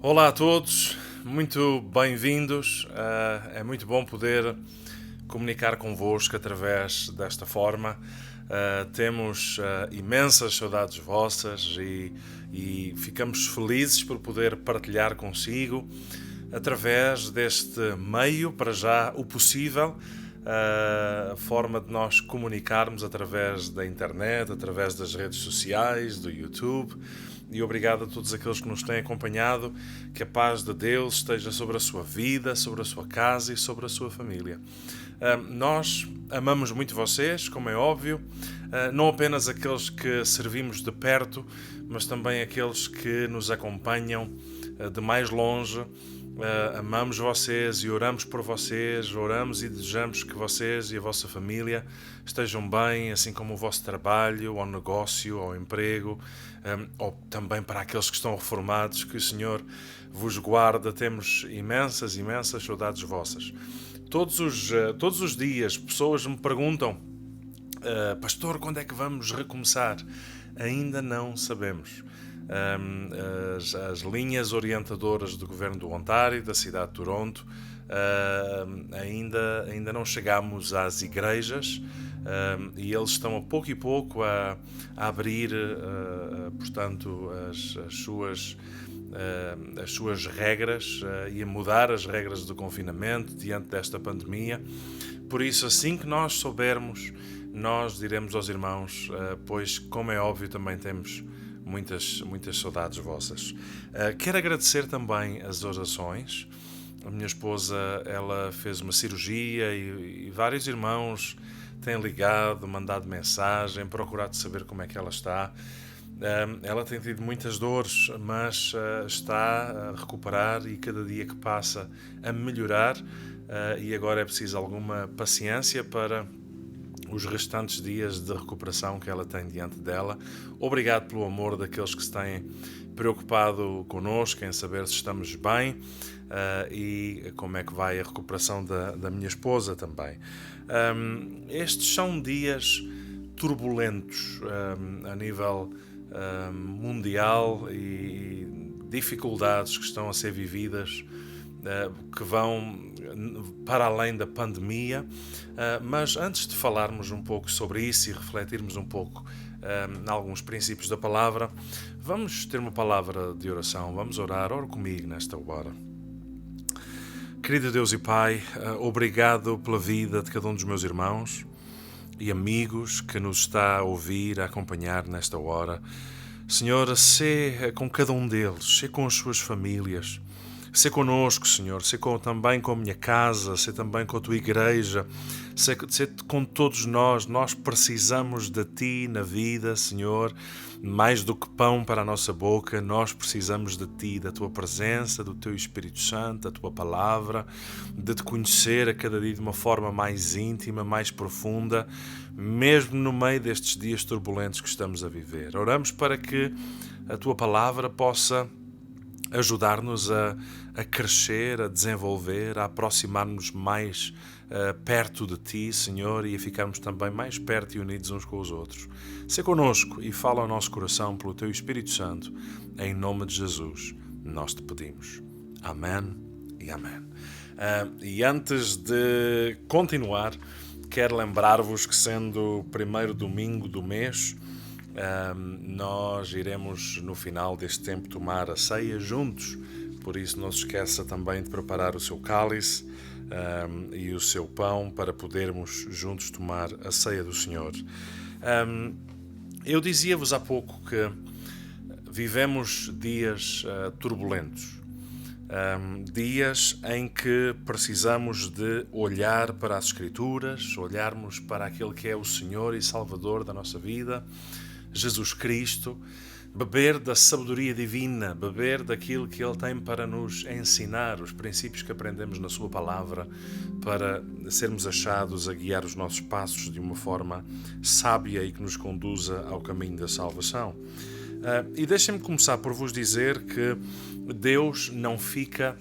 Olá a todos, muito bem-vindos. É muito bom poder comunicar convosco através desta forma. Temos imensas saudades vossas e ficamos felizes por poder partilhar consigo através deste meio, para já o possível, a forma de nós comunicarmos através da internet, através das redes sociais, do YouTube. E obrigado a todos aqueles que nos têm acompanhado. Que a paz de Deus esteja sobre a sua vida, sobre a sua casa e sobre a sua família. Nós amamos muito vocês, como é óbvio, não apenas aqueles que servimos de perto, mas também aqueles que nos acompanham de mais longe. Amamos vocês e oramos por vocês, oramos e desejamos que vocês e a vossa família estejam bem, assim como o vosso trabalho, ao negócio, ao emprego, ou também para aqueles que estão reformados, que o Senhor vos guarda. Temos imensas saudades vossas. Todos os dias pessoas me perguntam: pastor, quando é que vamos recomeçar? Ainda não sabemos. As linhas orientadoras do Governo do Ontário, da cidade de Toronto, ainda não chegamos às igrejas, e eles estão a pouco e pouco a abrir, portanto, as suas regras, e a mudar as regras do confinamento diante desta pandemia. Por isso, assim que nós soubermos, nós diremos aos irmãos, pois, como é óbvio, também temos muitas saudades vossas. Quero agradecer também as orações. A minha esposa, ela fez uma cirurgia e vários irmãos têm ligado, mandado mensagem, procurado saber como é que ela está. Ela tem tido muitas dores, mas está a recuperar e cada dia que passa a melhorar, e agora é preciso alguma paciência para os restantes dias de recuperação que ela tem diante dela. Obrigado pelo amor daqueles que se têm preocupado connosco em saber se estamos bem, e como é que vai a recuperação da minha esposa também. Estes são dias turbulentos a nível mundial, e dificuldades que estão a ser vividas, que vão para além da pandemia. Mas antes de falarmos um pouco sobre isso e refletirmos um pouco em alguns princípios da palavra, vamos ter uma palavra de oração. Vamos orar. Ora comigo nesta hora. Querido Deus e Pai, obrigado pela vida de cada um dos meus irmãos e amigos que nos está a ouvir, a acompanhar nesta hora. Senhor, sê com cada um deles, sê com as suas famílias, sê connosco, Senhor, sê também com a minha casa, sê também com a tua igreja, sê com todos nós. Nós precisamos de Ti na vida, Senhor, mais do que pão para a nossa boca. Nós precisamos de Ti, da Tua presença, do Teu Espírito Santo, da Tua palavra, de Te conhecer a cada dia de uma forma mais íntima, mais profunda, mesmo no meio destes dias turbulentos que estamos a viver. Oramos para que a Tua palavra possa ajudar-nos a crescer, a desenvolver, a aproximar-nos mais perto de Ti, Senhor, e a ficarmos também mais perto e unidos uns com os outros. Sê connosco e fala ao nosso coração pelo Teu Espírito Santo. Em nome de Jesus, nós Te pedimos. Amém e amém. E antes de continuar, quero lembrar-vos que, sendo o primeiro domingo do mês, nós iremos no final deste tempo tomar a ceia juntos. Por isso não se esqueça também de preparar o seu cálice e o seu pão para podermos juntos tomar a ceia do Senhor. Eu dizia-vos há pouco que vivemos dias turbulentos, dias em que precisamos de olhar para as Escrituras, olharmos para aquele que é o Senhor e Salvador da nossa vida, Jesus Cristo, beber da sabedoria divina, beber daquilo que Ele tem para nos ensinar, os princípios que aprendemos na Sua palavra, para sermos achados a guiar os nossos passos de uma forma sábia e que nos conduza ao caminho da salvação. E deixem-me começar por vos dizer que Deus não fica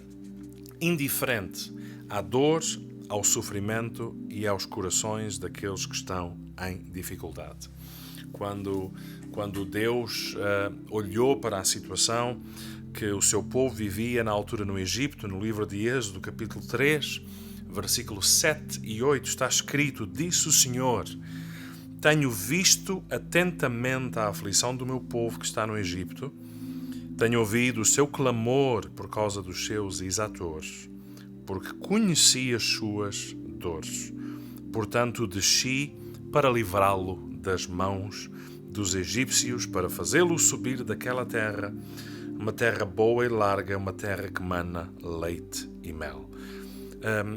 indiferente à dor, ao sofrimento e aos corações daqueles que estão em dificuldade. Quando Deus olhou para a situação que o seu povo vivia na altura no Egito, no livro de Êxodo, capítulo 3, versículos 7 e 8, está escrito: Disse o Senhor: Tenho visto atentamente a aflição do meu povo que está no Egito, tenho ouvido o seu clamor por causa dos seus exatores, porque conheci as suas dores. Portanto, desci para livrá-lo das mãos dos egípcios, para fazê-lo subir daquela terra, uma terra boa e larga, uma terra que mana leite e mel.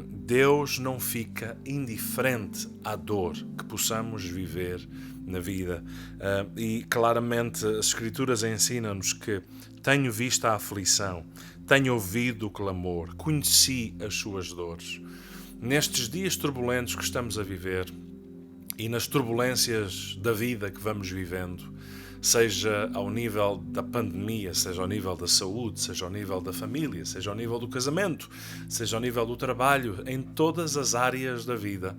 Deus não fica indiferente à dor que possamos viver na vida. E claramente as Escrituras ensinam-nos que tenho visto a aflição, tenho ouvido o clamor, conheci as suas dores. Nestes dias turbulentos que estamos a viver e nas turbulências da vida que vamos vivendo, seja ao nível da pandemia, seja ao nível da saúde, seja ao nível da família, seja ao nível do casamento, seja ao nível do trabalho, em todas as áreas da vida,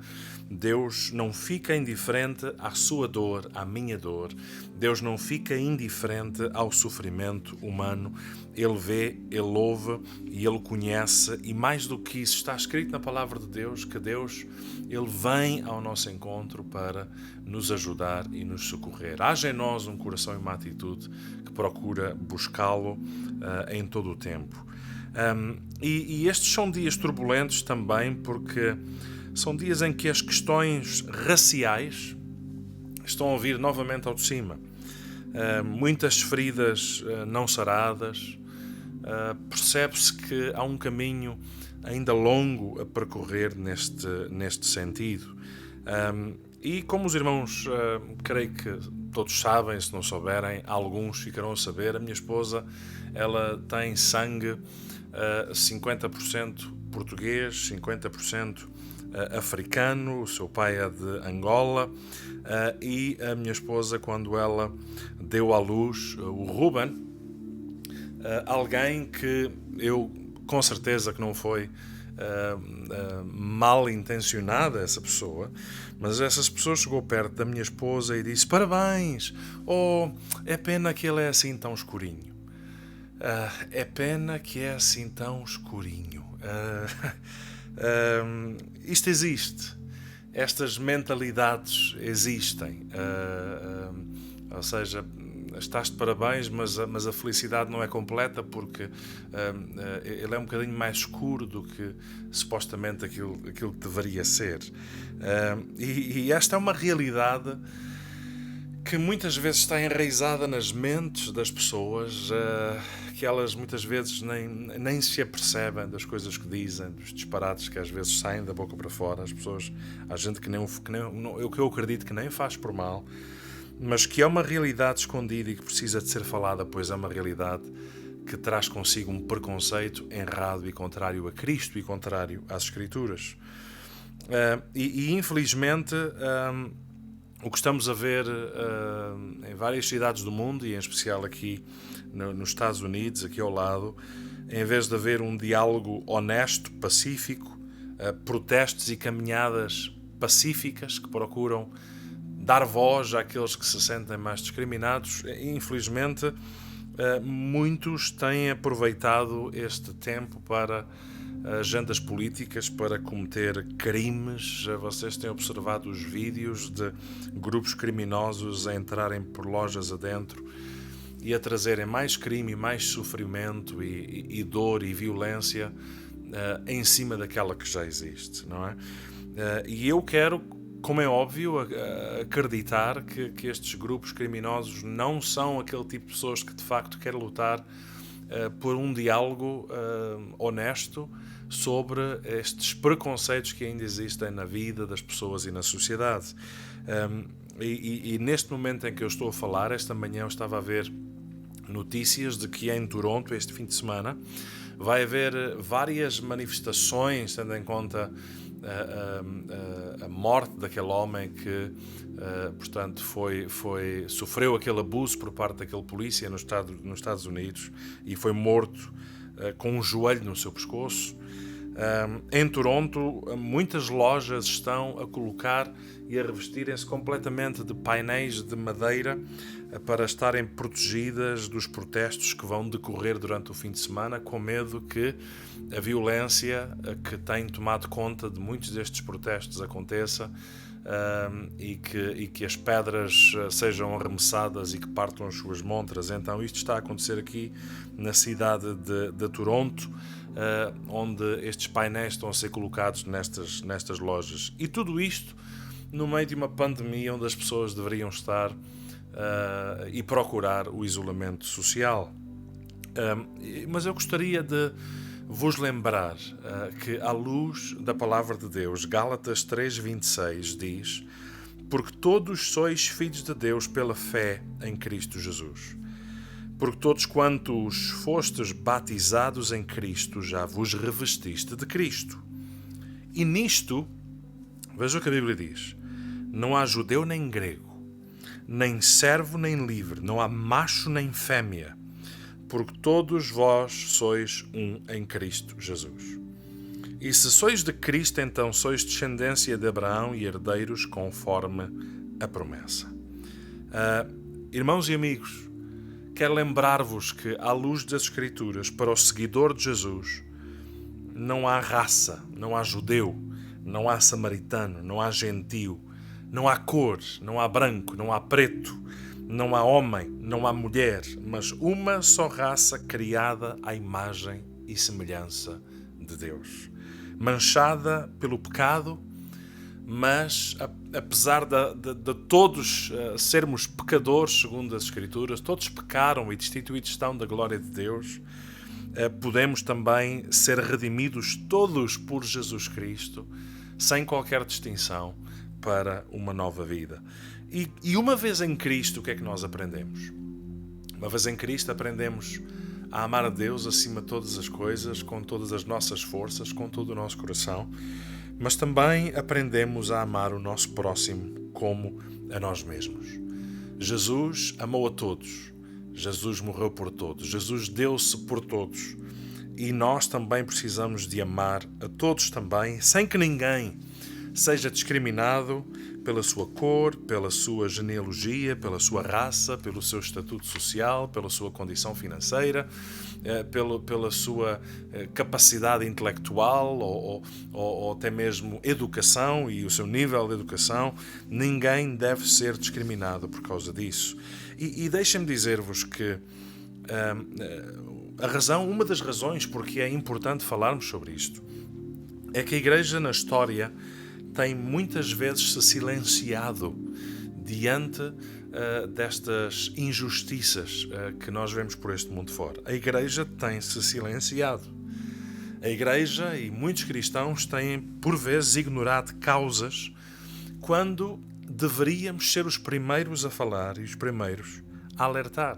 Deus não fica indiferente à sua dor, à minha dor. Deus não fica indiferente ao sofrimento humano. Ele vê, Ele ouve e Ele conhece. E mais do que isso, está escrito na palavra de Deus que Deus, Ele vem ao nosso encontro para nos ajudar e nos socorrer. Haja em nós um coração e uma atitude que procura buscá-lo em todo o tempo. E estes são dias turbulentos também porque são dias em que as questões raciais estão a vir novamente ao de cima. Muitas feridas não saradas. Percebe-se que há um caminho ainda longo a percorrer neste sentido. E como os irmãos, creio que todos sabem, se não souberem, alguns ficarão a saber, a minha esposa, ela tem sangue 50% português, 50% africano, o seu pai é de Angola, e a minha esposa, quando ela deu à luz o Ruben, alguém que eu, com certeza que não foi mal intencionada essa pessoa, mas essa pessoa chegou perto da minha esposa e disse: parabéns, oh, é pena que ele é assim tão escurinho. É pena que é assim tão escurinho. Isto existe. Estas mentalidades existem. Ou seja, estás de parabéns, mas a felicidade não é completa porque ele é um bocadinho mais escuro do que supostamente aquilo que deveria ser. E esta é uma realidade que muitas vezes está enraizada nas mentes das pessoas, que elas muitas vezes nem se apercebem das coisas que dizem, dos disparates que às vezes saem da boca para fora. As pessoas, há gente que eu acredito que nem faz por mal, mas que é uma realidade escondida e que precisa de ser falada, pois é uma realidade que traz consigo um preconceito errado e contrário a Cristo e contrário às Escrituras. E infelizmente o que estamos a ver em várias cidades do mundo, e em especial aqui nos Estados Unidos, aqui ao lado, em vez de haver um diálogo honesto, pacífico, protestos e caminhadas pacíficas que procuram dar voz àqueles que se sentem mais discriminados, infelizmente muitos têm aproveitado este tempo para agendas políticas, para cometer crimes. Vocês têm observado os vídeos de grupos criminosos a entrarem por lojas adentro e a trazerem mais crime, mais sofrimento e dor e violência em cima daquela que já existe, não é? E eu quero, como é óbvio, acreditar que estes grupos criminosos não são aquele tipo de pessoas que de facto querem lutar por um diálogo honesto sobre estes preconceitos que ainda existem na vida das pessoas e na sociedade. E neste momento em que eu estou a falar, esta manhã eu estava a ver notícias de que em Toronto, este fim de semana, vai haver várias manifestações, tendo em conta a morte daquele homem que, portanto, sofreu aquele abuso por parte daquele polícia nos Estados Unidos e foi morto com um joelho no seu pescoço. Em Toronto, muitas lojas estão a colocar e a revestirem-se completamente de painéis de madeira para estarem protegidas dos protestos que vão decorrer durante o fim de semana, com medo que a violência que tem tomado conta de muitos destes protestos aconteça e que as pedras sejam arremessadas e que partam as suas montras. Então isto está a acontecer aqui na cidade de Toronto, onde estes painéis estão a ser colocados nestas lojas. E tudo isto no meio de uma pandemia onde as pessoas deveriam estar e procurar o isolamento social. Mas eu gostaria de vos lembrar que, à luz da palavra de Deus, Gálatas 3:26 diz: porque todos sois filhos de Deus pela fé em Cristo Jesus. Porque todos quantos fostes batizados em Cristo já vos revestiste de Cristo. E nisto, veja o que a Bíblia diz: não há judeu nem grego, nem servo nem livre, não há macho nem fêmea, porque todos vós sois um em Cristo Jesus. E se sois de Cristo, então sois descendência de Abraão e herdeiros conforme a promessa. Irmãos e amigos, quero lembrar-vos que, à luz das Escrituras, para o seguidor de Jesus, não há raça, não há judeu, não há samaritano, não há gentio, não há cor, não há branco, não há preto, não há homem, não há mulher, mas uma só raça criada à imagem e semelhança de Deus. Manchada pelo pecado, mas apesar de todos sermos pecadores, segundo as Escrituras, todos pecaram e destituídos estão da glória de Deus, podemos também ser redimidos todos por Jesus Cristo, sem qualquer distinção, para uma nova vida. E uma vez em Cristo, o que é que nós aprendemos? Uma vez em Cristo aprendemos a amar a Deus acima de todas as coisas, com todas as nossas forças, com todo o nosso coração, mas também aprendemos a amar o nosso próximo como a nós mesmos. Jesus amou a todos, Jesus morreu por todos, Jesus deu-se por todos, e nós também precisamos de amar a todos também, sem que ninguém seja discriminado pela sua cor, pela sua genealogia, pela sua raça, pelo seu estatuto social, pela sua condição financeira, pela sua capacidade intelectual ou até mesmo educação e o seu nível de educação. Ninguém deve ser discriminado por causa disso. E deixem-me dizer-vos que uma das razões porque é importante falarmos sobre isto é que a Igreja na história tem muitas vezes se silenciado diante destas injustiças que nós vemos por este mundo fora. A Igreja tem se silenciado. A Igreja e muitos cristãos têm, por vezes, ignorado causas quando deveríamos ser os primeiros a falar e os primeiros a alertar.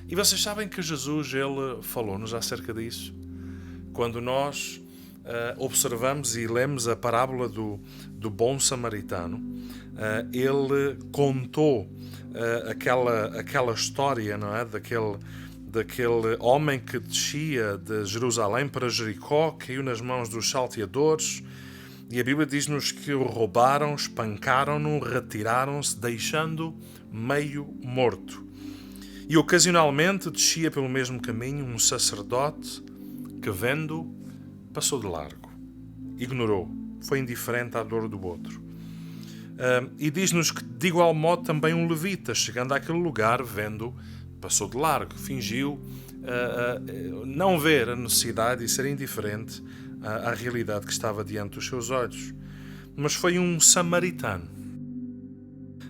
E vocês sabem que Jesus, ele falou-nos acerca disso. Quando nós observamos e lemos a parábola do bom samaritano, ele contou aquela história, não é? Daquele homem que descia de Jerusalém para Jericó, caiu nas mãos dos salteadores, e a Bíblia diz-nos que o roubaram, espancaram-no, retiraram-se, deixando meio morto. E ocasionalmente descia pelo mesmo caminho um sacerdote que, vendo, passou de largo, ignorou, foi indiferente à dor do outro. E diz-nos que, de igual modo, também um levita, chegando àquele lugar, vendo, passou de largo, fingiu não ver a necessidade e ser indiferente à realidade que estava diante dos seus olhos. Mas foi um samaritano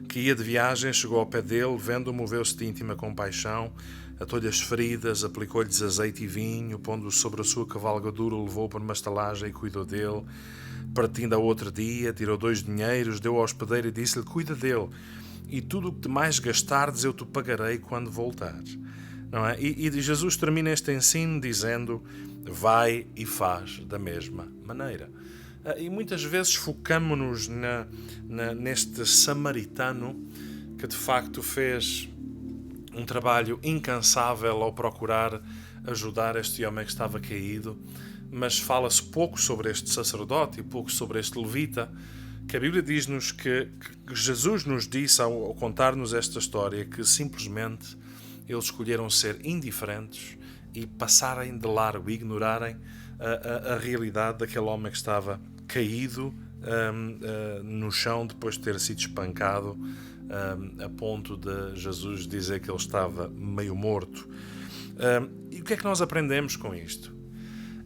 que ia de viagem, chegou ao pé dele, vendo-o, moveu-se de íntima compaixão, atou-lhe as feridas, aplicou-lhes azeite e vinho, pondo-o sobre a sua cavalgadura, o levou para uma estalagem e cuidou dele. Partindo ao outro dia, tirou 2 dinheiros, deu ao hospedeiro e disse-lhe: cuida dele, e tudo o que demais gastardes eu te pagarei quando voltares. Não é? E Jesus termina este ensino dizendo: vai e faz da mesma maneira. E muitas vezes focamos-nos neste samaritano que de facto fez um trabalho incansável ao procurar ajudar este homem que estava caído, mas fala-se pouco sobre este sacerdote e pouco sobre este levita Que a Bíblia diz-nos que Jesus nos disse ao contar-nos esta história que simplesmente eles escolheram ser indiferentes e passarem de largo, ignorarem a realidade daquele homem que estava caído no chão depois de ter sido espancado, a ponto de Jesus dizer que ele estava meio morto. E o que é que nós aprendemos com isto?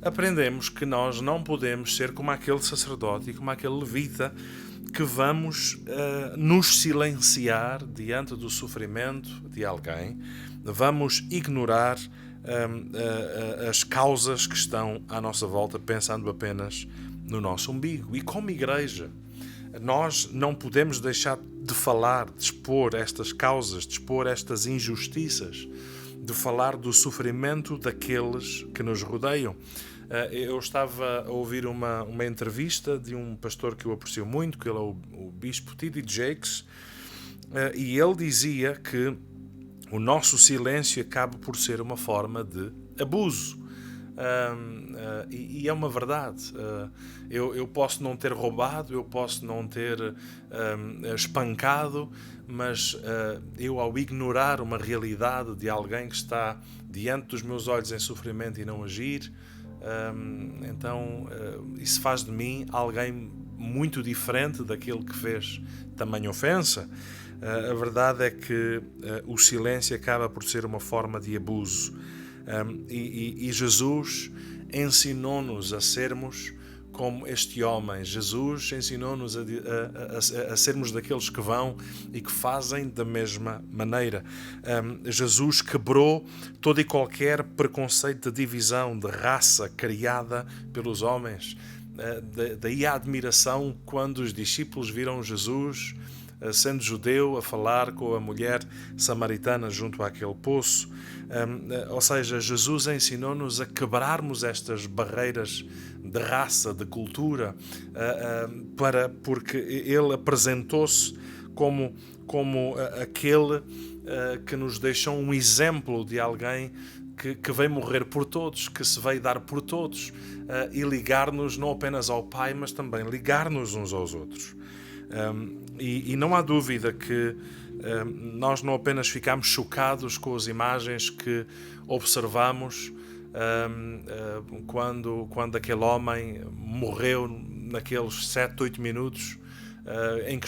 Aprendemos que nós não podemos ser como aquele sacerdote e como aquele levita que vamos nos silenciar diante do sofrimento de alguém, vamos ignorar as causas que estão à nossa volta, pensando apenas no nosso umbigo. E como igreja, nós não podemos deixar de falar, de expor estas causas, de expor estas injustiças, de falar do sofrimento daqueles que nos rodeiam. Eu estava a ouvir uma entrevista de um pastor que eu aprecio muito, que ele é o bispo T.D. Jakes, e ele dizia que o nosso silêncio acaba por ser uma forma de abuso. E é uma verdade. Eu posso não ter roubado, eu posso não ter espancado, mas eu, ao ignorar uma realidade de alguém que está diante dos meus olhos em sofrimento e não agir, então isso faz de mim alguém muito diferente daquele que fez tamanha ofensa. A verdade é que o silêncio acaba por ser uma forma de abuso. E Jesus ensinou-nos a sermos como este homem. Jesus ensinou-nos a sermos daqueles que vão e que fazem da mesma maneira. Jesus quebrou todo e qualquer preconceito de divisão de raça criada pelos homens. Daí a admiração quando os discípulos viram Jesus, sendo judeu, a falar com a mulher samaritana junto àquele poço. Ou seja, Jesus ensinou-nos a quebrarmos estas barreiras de raça, de cultura, porque ele apresentou-se como aquele que nos deixou um exemplo de alguém que veio morrer por todos, que se veio dar por todos, e ligar-nos não apenas ao Pai, mas também ligar-nos uns aos outros. E não há dúvida que nós não apenas ficamos chocados com as imagens que observamos quando aquele homem morreu naqueles 7, 8 minutos em que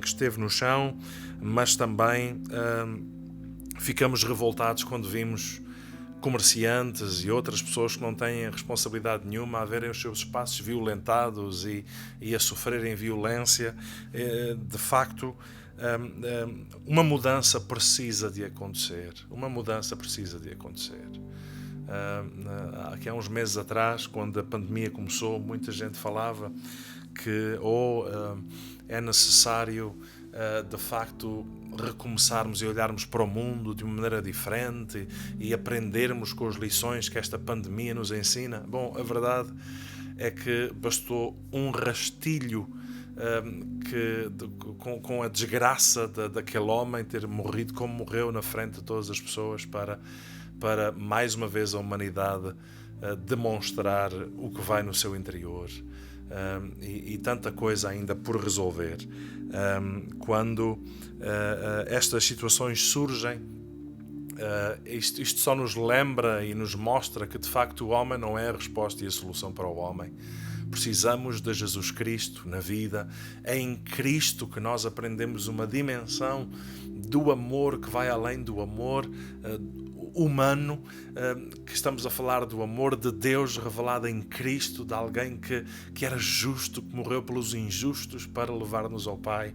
esteve no chão, mas também ficamos revoltados quando vimos comerciantes e outras pessoas que não têm responsabilidade nenhuma a verem os seus espaços violentados e a sofrerem violência. De facto, uma mudança precisa de acontecer. Uma mudança precisa de acontecer. Aqui há uns meses atrás, quando a pandemia começou, muita gente falava que é necessário de facto recomeçarmos e olharmos para o mundo de uma maneira diferente e aprendermos com as lições que esta pandemia nos ensina. Bom, a verdade é que bastou um rastilho com a desgraça daquele homem ter morrido como morreu na frente de todas as pessoas para mais uma vez a humanidade demonstrar o que vai no seu interior. E tanta coisa ainda por resolver. Quando estas situações surgem, isto só nos lembra e nos mostra que de facto o homem não é a resposta e a solução para o homem. Precisamos de Jesus Cristo na vida. É em Cristo que nós aprendemos uma dimensão do amor que vai além do amor humano, que estamos a falar do amor de Deus revelado em Cristo, de alguém que era justo, que morreu pelos injustos para levar-nos ao Pai.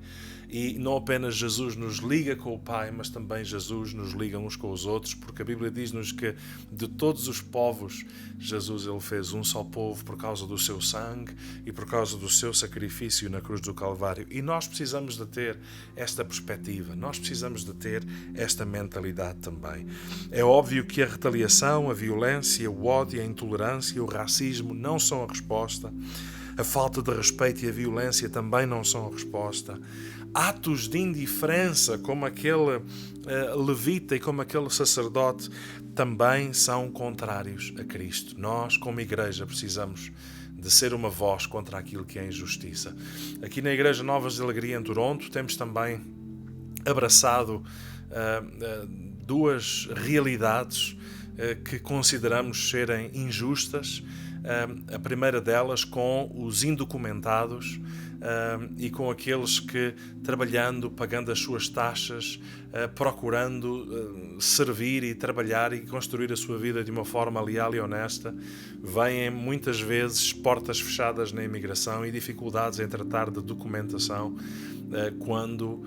E não apenas Jesus nos liga com o Pai, mas também Jesus nos liga uns com os outros, porque a Bíblia diz-nos que de todos os povos, Jesus ele fez um só povo por causa do seu sangue e por causa do seu sacrifício na cruz do Calvário. E nós precisamos de ter esta perspectiva, nós precisamos de ter esta mentalidade também. É óbvio que a retaliação, a violência, o ódio, a intolerância, o racismo não são a resposta. A falta de respeito e a violência também não são a resposta. Atos de indiferença, como aquele levita e como aquele sacerdote, também são contrários a Cristo. Nós, como igreja, precisamos de ser uma voz contra aquilo que é injustiça. Aqui na Igreja Novas de Alegria em Toronto temos também abraçado duas realidades que consideramos serem injustas. A primeira delas com os indocumentados e com aqueles que, trabalhando, pagando as suas taxas, procurando servir e trabalhar e construir a sua vida de uma forma leal e honesta, vêm muitas vezes portas fechadas na imigração e dificuldades em tratar de documentação quando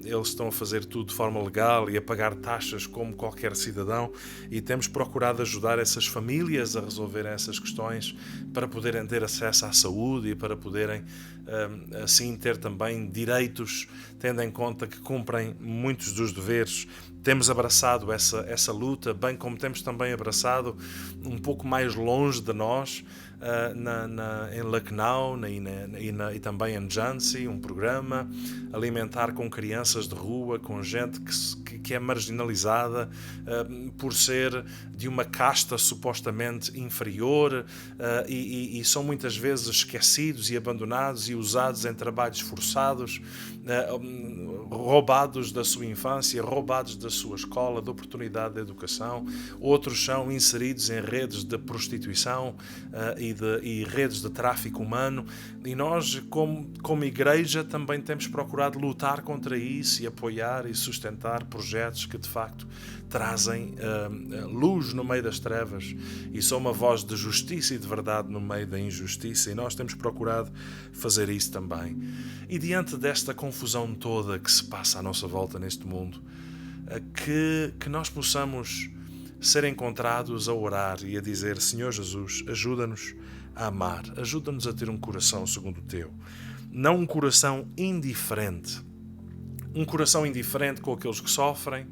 eles estão a fazer tudo de forma legal e a pagar taxas como qualquer cidadão, e temos procurado ajudar essas famílias a resolver essas questões para poderem ter acesso à saúde e para poderem assim ter também direitos, tendo em conta que cumprem muitos dos deveres. Temos abraçado essa luta, bem como temos também abraçado um pouco mais longe de nós, em Lucknow e também em Jhansi, um programa alimentar com crianças de rua, com gente que é marginalizada por ser de uma casta supostamente inferior e são muitas vezes esquecidos e abandonados e usados em trabalhos forçados, roubados da sua infância, roubados da sua escola, de oportunidade de educação. Outros são inseridos em redes de prostituição e redes de tráfico humano, e nós como igreja também temos procurado lutar contra isso e apoiar e sustentar projetos que de facto trazem luz no meio das trevas e são uma voz de justiça e de verdade no meio da injustiça, e nós temos procurado fazer isso também. E diante desta confusão toda que se passa à nossa volta neste mundo, que nós possamos ser encontrados a orar e a dizer: Senhor Jesus, ajuda-nos a amar, ajuda-nos a ter um coração segundo o Teu, não um coração indiferente com aqueles que sofrem,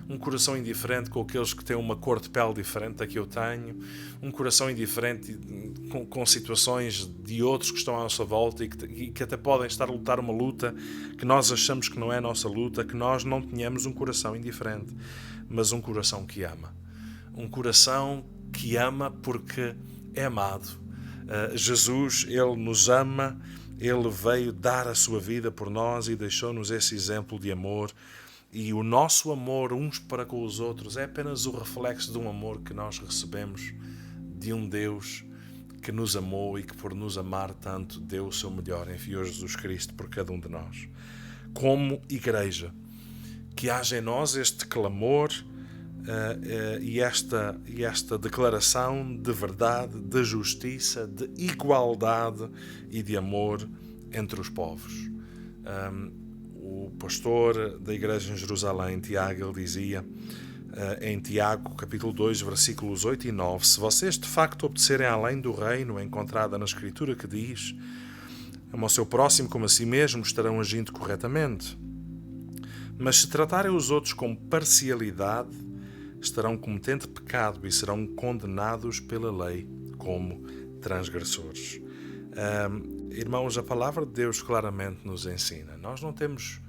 um coração indiferente com aqueles que têm uma cor de pele diferente da que eu tenho, um coração indiferente com situações de outros que estão à nossa volta e que até podem estar a lutar uma luta que nós achamos que não é a nossa luta, que nós não tenhamos um coração indiferente, mas um coração que ama. Um coração que ama porque é amado. Jesus, Ele nos ama, Ele veio dar a sua vida por nós e deixou-nos esse exemplo de amor. E o nosso amor uns para com os outros é apenas o reflexo de um amor que nós recebemos de um Deus que nos amou e que, por nos amar tanto, deu o seu melhor, enviou Jesus Cristo por cada um de nós. Como igreja, que haja em nós este clamor e esta declaração de verdade, de justiça, de igualdade e de amor entre os povos. O pastor da igreja em Jerusalém, Tiago, ele dizia em Tiago, capítulo 2, versículos 8 e 9: se vocês de facto obedecerem à lei do reino encontrada na Escritura, que diz: ame ao seu próximo como a si mesmo, estarão agindo corretamente. Mas se tratarem os outros com parcialidade, estarão cometendo pecado e serão condenados pela lei como transgressores. Irmãos, a palavra de Deus claramente nos ensina. Nós não temos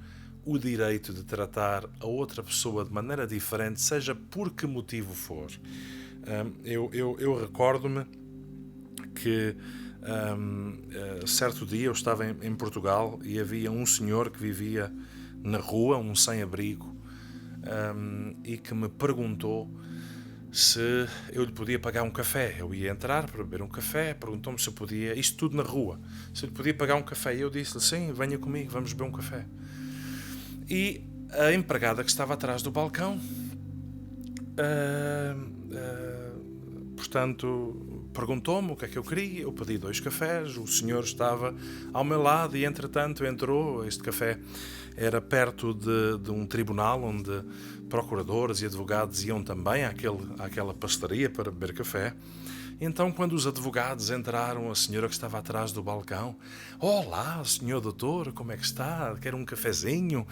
o direito de tratar a outra pessoa de maneira diferente, seja por que motivo for. Eu recordo-me que certo dia eu estava em Portugal e havia um senhor que vivia na rua, um sem-abrigo, e que me perguntou se eu lhe podia pagar um café. Eu ia entrar para beber um café, perguntou-me se eu podia, isto tudo na rua, se eu lhe podia pagar um café. E eu disse-lhe: sim, venha comigo, vamos beber um café. E a empregada que estava atrás do balcão, portanto, perguntou-me o que é que eu queria. Eu pedi 2 cafés, o senhor estava ao meu lado e, entretanto, entrou. Este café era perto de um tribunal onde procuradores e advogados iam também àquela pastelaria para beber café. Então, quando os advogados entraram, a senhora que estava atrás do balcão: olá, senhor doutor, como é que está? Quer um cafezinho?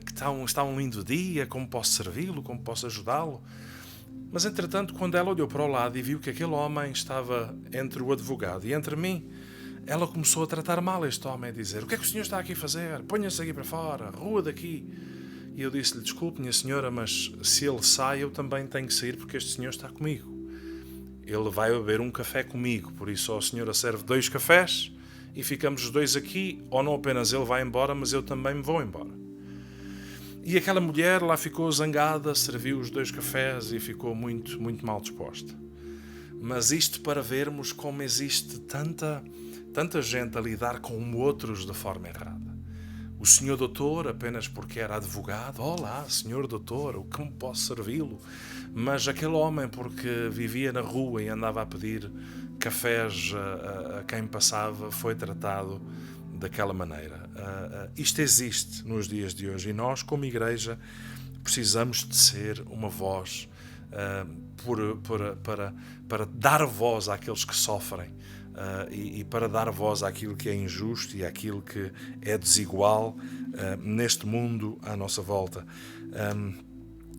Que está um lindo dia, como posso servi-lo? Como posso ajudá-lo? Mas, entretanto, quando ela olhou para o lado e viu que aquele homem estava entre o advogado e entre mim, ela começou a tratar mal este homem, a dizer: o que é que o senhor está aqui a fazer? Ponha-se aqui para fora, rua daqui. E eu disse-lhe: desculpe, minha senhora, mas se ele sai, eu também tenho que sair porque este senhor está comigo. ele vai beber um café comigo, por isso a senhora serve 2 cafés e ficamos os 2 aqui, ou não apenas ele vai embora, mas eu também me vou embora. E aquela mulher lá ficou zangada, serviu os 2 cafés e ficou muito, muito mal disposta. Mas isto para vermos como existe tanta gente a lidar com outros de forma errada. O senhor doutor, apenas porque era advogado, olá, senhor doutor, como posso servi-lo? Mas aquele homem, porque vivia na rua e andava a pedir cafés a quem passava, foi tratado daquela maneira. Isto existe nos dias de hoje e nós, como igreja, precisamos de ser uma voz para dar voz àqueles que sofrem e para dar voz àquilo que é injusto e àquilo que é desigual neste mundo à nossa volta.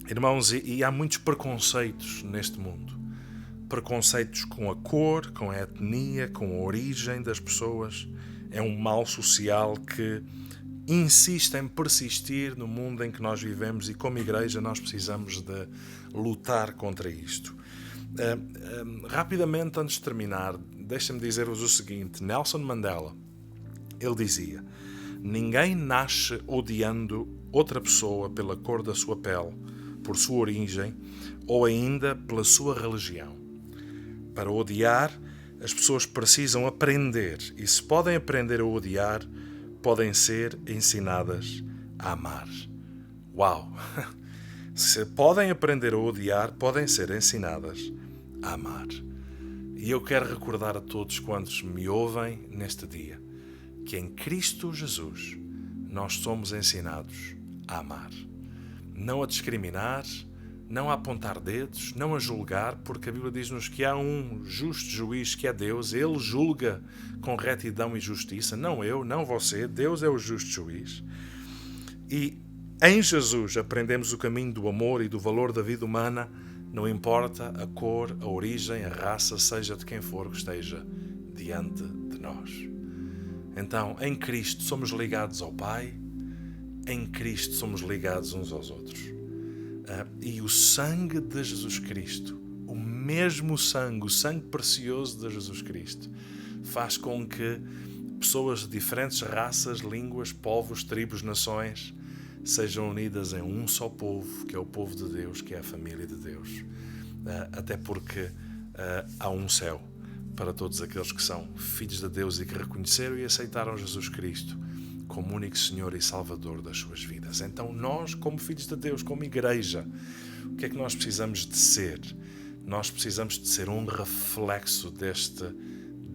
Irmãos, e há muitos preconceitos neste mundo. Preconceitos com a cor, com a etnia, com a origem das pessoas. É um mal social que insiste em persistir no mundo em que nós vivemos e como igreja nós precisamos de lutar contra isto. Rapidamente, antes de terminar, deixem-me dizer-vos o seguinte. Nelson Mandela, ele dizia: ninguém nasce odiando outra pessoa pela cor da sua pele, por sua origem ou ainda pela sua religião. Para odiar, as pessoas precisam aprender, e se podem aprender a odiar, podem ser ensinadas a amar. Uau! Se podem aprender a odiar, podem ser ensinadas a amar. E eu quero recordar a todos quantos me ouvem neste dia que em Cristo Jesus nós somos ensinados a amar. Não a discriminar, não a apontar dedos, não a julgar, porque a Bíblia diz-nos que há um justo juiz que é Deus. Ele julga com retidão e justiça. Não eu, não você. Deus é o justo juiz. E em Jesus aprendemos o caminho do amor e do valor da vida humana. Não importa a cor, a origem, a raça, seja de quem for que esteja diante de nós. Então, em Cristo somos ligados ao Pai, em Cristo somos ligados uns aos outros. E o sangue de Jesus Cristo, o mesmo sangue, o sangue precioso de Jesus Cristo, faz com que pessoas de diferentes raças, línguas, povos, tribos, nações, sejam unidas em um só povo, que é o povo de Deus, que é a família de Deus. Até porque há um céu para todos aqueles que são filhos de Deus e que reconheceram e aceitaram Jesus Cristo como único Senhor e Salvador das suas vidas. Então nós, como filhos de Deus, como igreja, o que é que nós precisamos de ser? Nós precisamos de ser um reflexo deste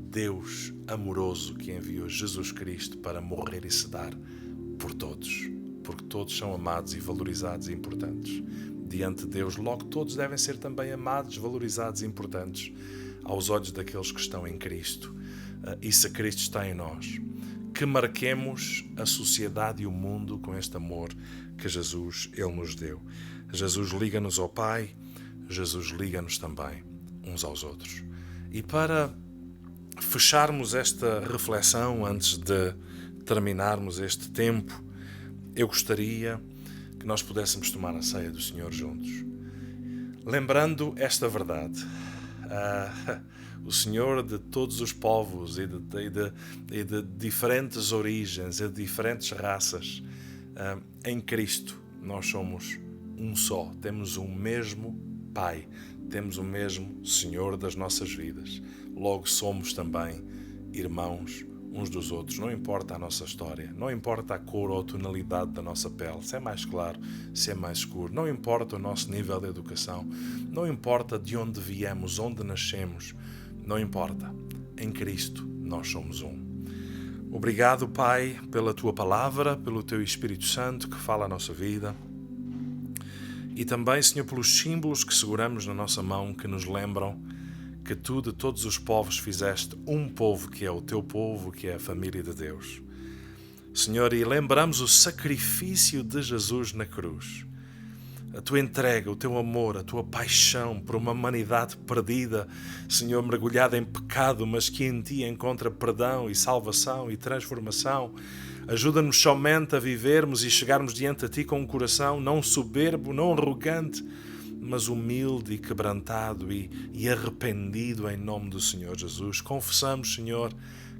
Deus amoroso que enviou Jesus Cristo para morrer e se dar por todos. Porque todos são amados e valorizados e importantes diante de Deus. Logo, todos devem ser também amados, valorizados e importantes aos olhos daqueles que estão em Cristo. E se Cristo está em nós, que marquemos a sociedade e o mundo com este amor que Jesus, Ele nos deu. Jesus liga-nos ao Pai, Jesus liga-nos também uns aos outros. E para fecharmos esta reflexão, antes de terminarmos este tempo, eu gostaria que nós pudéssemos tomar a ceia do Senhor juntos. Lembrando esta verdade. O Senhor de todos os povos e de diferentes origens e de diferentes raças, em Cristo nós somos um só, temos um mesmo Pai, temos o mesmo Senhor das nossas vidas. Logo somos também irmãos uns dos outros. Não importa a nossa história, não importa a cor ou a tonalidade da nossa pele, se é mais claro, se é mais escuro, não importa o nosso nível de educação, não importa de onde viemos, onde nascemos, não importa. Em Cristo nós somos um. Obrigado, Pai, pela Tua Palavra, pelo Teu Espírito Santo que fala a nossa vida e também, Senhor, pelos símbolos que seguramos na nossa mão que nos lembram que Tu de todos os povos fizeste um povo que é o Teu povo, que é a família de Deus. Senhor, e lembramos o sacrifício de Jesus na cruz, a Tua entrega, o Teu amor, a Tua paixão por uma humanidade perdida, Senhor, mergulhada em pecado, mas que em Ti encontra perdão e salvação e transformação. Ajuda-nos somente a vivermos e chegarmos diante de Ti com um coração não soberbo, não arrogante, mas humilde e quebrantado e arrependido em nome do Senhor Jesus. Confessamos, Senhor,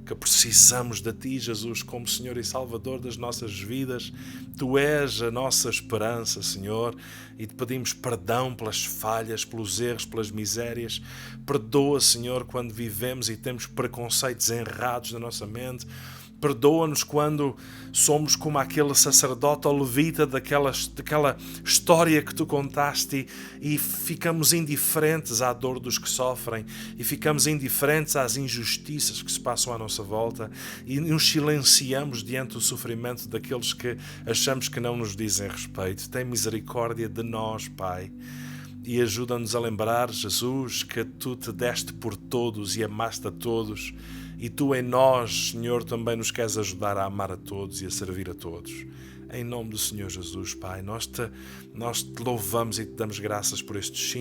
que precisamos de Ti, Jesus, como Senhor e Salvador das nossas vidas. Tu és a nossa esperança, Senhor, e Te pedimos perdão pelas falhas, pelos erros, pelas misérias. Perdoa, Senhor, quando vivemos e temos preconceitos errados na nossa mente. Perdoa-nos quando somos como aquele sacerdote ou levita daquela história que Tu contaste e ficamos indiferentes à dor dos que sofrem e ficamos indiferentes às injustiças que se passam à nossa volta e nos silenciamos diante do sofrimento daqueles que achamos que não nos dizem respeito. Tem misericórdia de nós, Pai. E ajuda-nos a lembrar, Jesus, que Tu te deste por todos e amaste a todos. E Tu em nós, Senhor, também nos queres ajudar a amar a todos e a servir a todos. Em nome do Senhor Jesus, Pai, nós te louvamos e Te damos graças por estes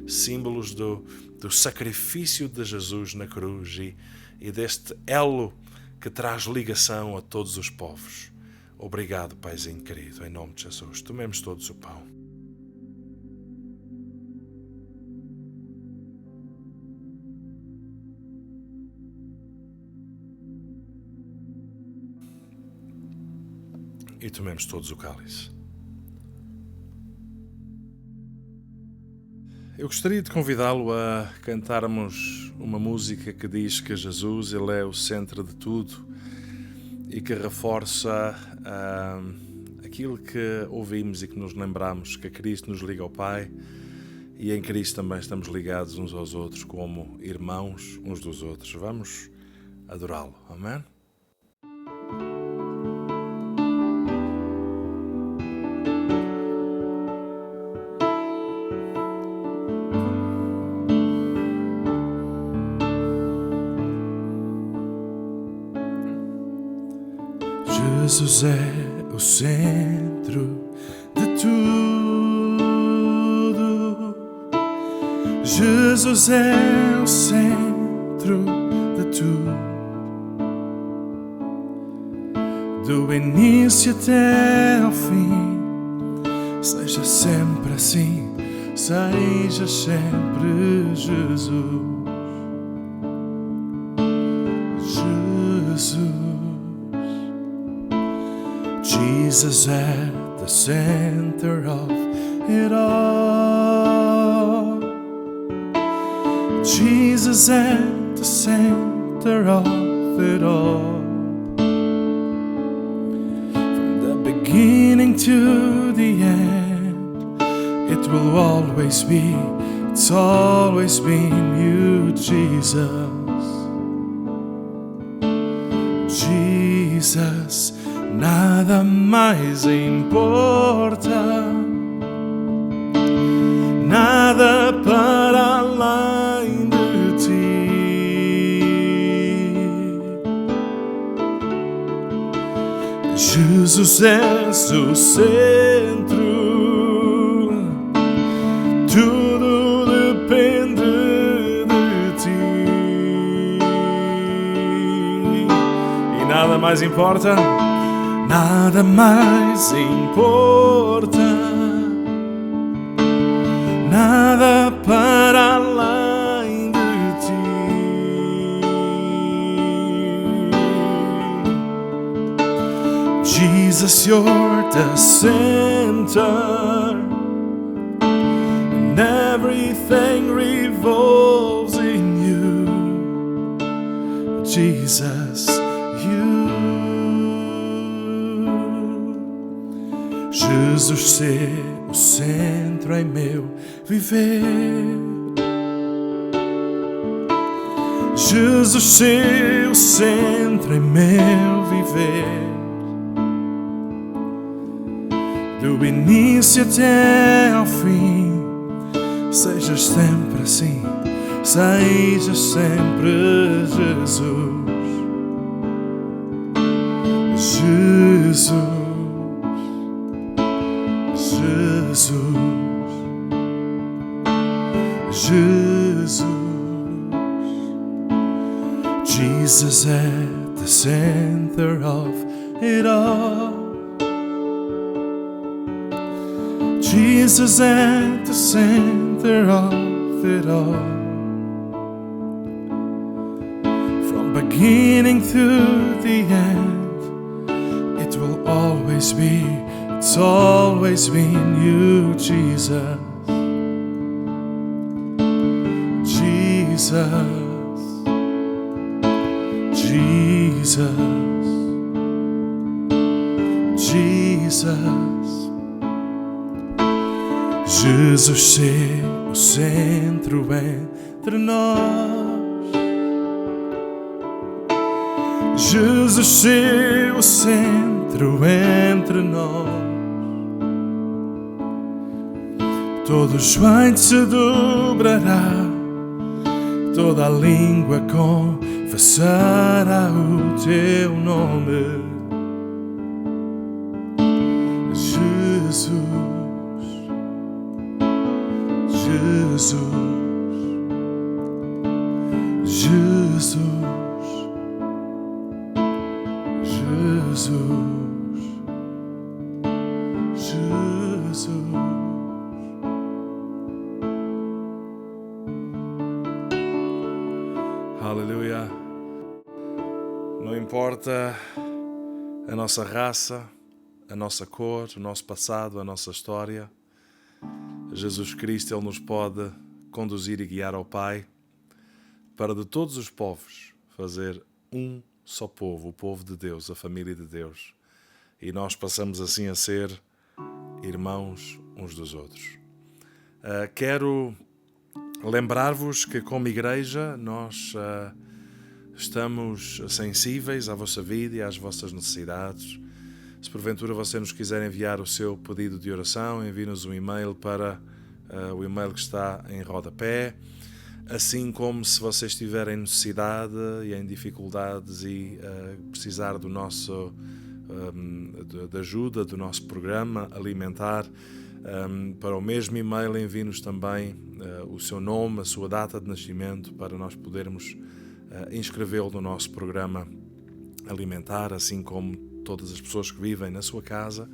símbolos do sacrifício de Jesus na cruz e deste elo que traz ligação a todos os povos. Obrigado, Paizinho querido, em nome de Jesus. Tomemos todos o pão. E tomemos todos o cálice. Eu gostaria de convidá-lo a cantarmos uma música que diz que Jesus, Ele é o centro de tudo e que reforça aquilo que ouvimos e que nos lembramos, que Cristo nos liga ao Pai e em Cristo também estamos ligados uns aos outros como irmãos uns dos outros. Vamos adorá-lo. Amém? Jesus é o centro de tudo. Jesus é o centro de tudo. Do início até ao fim, seja sempre assim, seja sempre Jesus. Jesus at the center of it all. Jesus at the center of it all. From the beginning to the end, it will always be, it's always been you, Jesus. Jesus. Nada mais importa, nada para além de Ti. Jesus és o centro, tudo depende de Ti. E nada mais importa. Nada mais importa, nada para além de Ti. Jesus, you're the center, and everything revolves in You. Jesus, Jesus ser o centro em meu viver. Jesus ser o centro em meu viver. Do início até ao fim, sejas sempre assim, sejas sempre Jesus. Jesus. Jesus, Jesus at the center of it all. Jesus at the center of it all. From beginning to the end, it will always be, it's always been you, Jesus. Jesus, Jesus, Jesus. Jesus ser o centro entre nós. Jesus ser o centro entre nós. Todo joelho se dobrará, toda a língua confessará o teu nome. Jesus, Jesus, Jesus, Jesus, Jesus. Aleluia. Não importa a nossa raça, a nossa cor, o nosso passado, a nossa história, Jesus Cristo, Ele nos pode conduzir e guiar ao Pai para de todos os povos fazer um só povo, o povo de Deus, a família de Deus. E nós passamos assim a ser irmãos uns dos outros. Quero lembrar-vos que como igreja nós estamos sensíveis à vossa vida e às vossas necessidades. Se porventura você nos quiser enviar o seu pedido de oração, envie-nos um e-mail para o e-mail que está em rodapé. Assim como se vocês tiverem necessidade e em dificuldades e precisar do nosso, da ajuda do nosso programa alimentar, para o mesmo e-mail envie-nos também o seu nome, a sua data de nascimento, para nós podermos inscrevê-lo no nosso programa alimentar, assim como todas as pessoas que vivem na sua casa.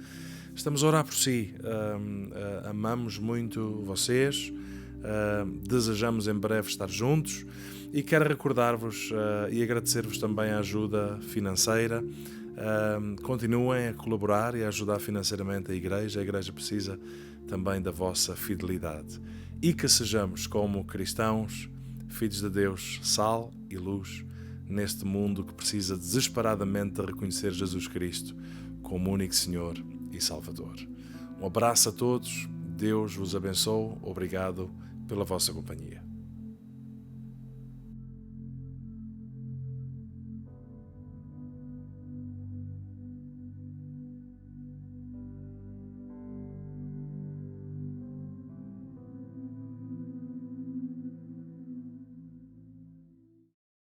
Estamos a orar por si, amamos muito vocês, desejamos em breve estar juntos e quero recordar-vos e agradecer-vos também a ajuda financeira. Continuem a colaborar e a ajudar financeiramente a igreja precisa também da vossa fidelidade e que sejamos como cristãos, filhos de Deus, sal e luz neste mundo que precisa desesperadamente de reconhecer Jesus Cristo como único Senhor e Salvador. Um abraço a todos, Deus vos abençoe, obrigado pela vossa companhia.